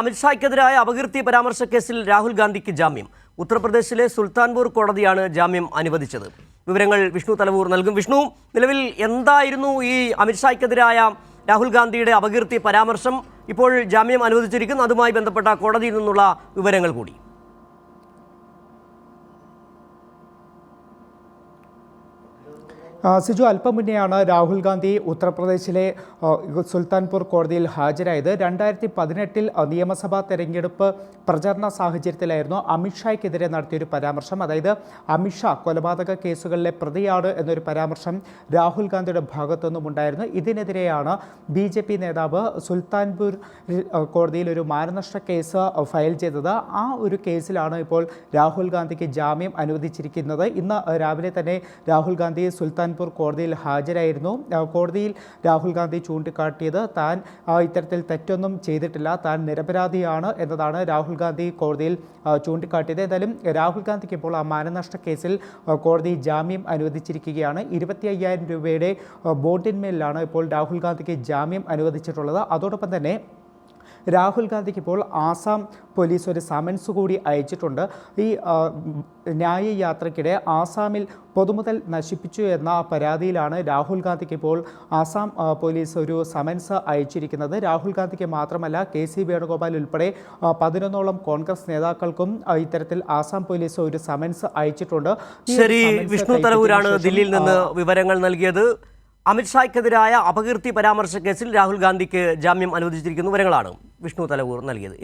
അമിത്ഷായ്ക്കെതിരായ അപകീർത്തി പരാമർശ കേസിൽ രാഹുൽ ഗാന്ധിക്ക് ജാമ്യം. ഉത്തർപ്രദേശിലെ സുൽത്താൻപൂർ കോടതിയാണ് ജാമ്യം അനുവദിച്ചത്. വിവരങ്ങൾ വിഷ്ണു തലവൂർ നൽകും. വിഷ്ണു, നിലവിൽ എന്തായിരുന്നു ഈ അമിത്ഷായ്ക്കെതിരായ രാഹുൽ ഗാന്ധിയുടെ അപകീർത്തി പരാമർശം? ഇപ്പോൾ ജാമ്യം അനുവദിച്ചിരിക്കുന്നു. അതുമായി ബന്ധപ്പെട്ട കോടതിയിൽ നിന്നുള്ള വിവരങ്ങൾ കൂടി. സിജു, അല്പം മുന്നെയാണ് രാഹുൽ ഗാന്ധി ഉത്തർപ്രദേശിലെ സുൽത്താൻപൂർ കോടതിയിൽ ഹാജരായത്. 2018 നിയമസഭാ തെരഞ്ഞെടുപ്പ് പ്രചരണ സാഹചര്യത്തിലായിരുന്നു അമിത്ഷായ്ക്കെതിരെ നടത്തിയൊരു പരാമർശം. അതായത് അമിത്ഷാ കൊലപാതക കേസുകളിലെ പ്രതിയാണ് എന്നൊരു പരാമർശം രാഹുൽ ഗാന്ധിയുടെ ഭാഗത്തുനിന്നും ഉണ്ടായിരുന്നു. ഇതിനെതിരെയാണ് BJP നേതാവ് സുൽത്താൻപൂർ കോടതിയിൽ ഒരു മാനനഷ്ട കേസ് ഫയൽ ചെയ്തത്. ആ ഒരു കേസിലാണ് ഇപ്പോൾ രാഹുൽ ഗാന്ധിക്ക് ജാമ്യം അനുവദിച്ചിരിക്കുന്നത്. ഇന്ന് രാവിലെ തന്നെ രാഹുൽ ഗാന്ധി സുൽത്താൻപൂർ കോടതിയിൽ ഹാജരായിരുന്നു. കോടതിയിൽ രാഹുൽ ഗാന്ധി ചൂണ്ടിക്കാട്ടിയത് താൻ ഇത്തരത്തിൽ തെറ്റൊന്നും ചെയ്തിട്ടില്ല, താൻ നിരപരാധിയാണ് എന്നതാണ് രാഹുൽ ഗാന്ധി കോടതിയിൽ ചൂണ്ടിക്കാട്ടിയത്. എന്തായാലും രാഹുൽ ഗാന്ധിക്ക് ഇപ്പോൾ ആ മാനനഷ്ട കേസിൽ കോടതി ജാമ്യം അനുവദിച്ചിരിക്കുകയാണ്. 25,000 രൂപയുടെ ബോണ്ടിന്മേലാണ് ഇപ്പോൾ രാഹുൽ ഗാന്ധിക്ക് ജാമ്യം അനുവദിച്ചിട്ടുള്ളത്. അതോടൊപ്പം തന്നെ രാഹുൽ ഗാന്ധിക്ക് ഇപ്പോൾ ആസാം പോലീസ് ഒരു സമൻസ് കൂടി അയച്ചിട്ടുണ്ട്. ഈ ന്യായയാത്രയ്ക്കിടെ ആസാമിൽ പൊതുമുതൽ നശിപ്പിച്ചു എന്ന പരാതിയിലാണ് രാഹുൽ ഗാന്ധിക്ക് ഇപ്പോൾ ആസാം പോലീസ് ഒരു സമൻസ് അയച്ചിരിക്കുന്നത്. രാഹുൽ ഗാന്ധിക്ക് മാത്രമല്ല, KC വേണുഗോപാൽ ഉൾപ്പെടെ 11ഓളം കോൺഗ്രസ് നേതാക്കൾക്കും ഇത്തരത്തിൽ ആസാം പോലീസ് ഒരു സമൻസ് അയച്ചിട്ടുണ്ട്. ശരി, വിഷ്ണു തലവൂരാണ് ദില്ലിയിൽ നിന്ന് വിവരങ്ങൾ നൽകിയത്. അമിത്ഷായ്ക്കെതിരായ അപകീർത്തി പരാമർശ കേസിൽ രാഹുൽ ഗാന്ധിക്ക് ജാമ്യം അനുവദിച്ചിരിക്കുന്ന വിവരങ്ങളാണ് വിഷ്ണു തലവൂർ നൽകിയത്.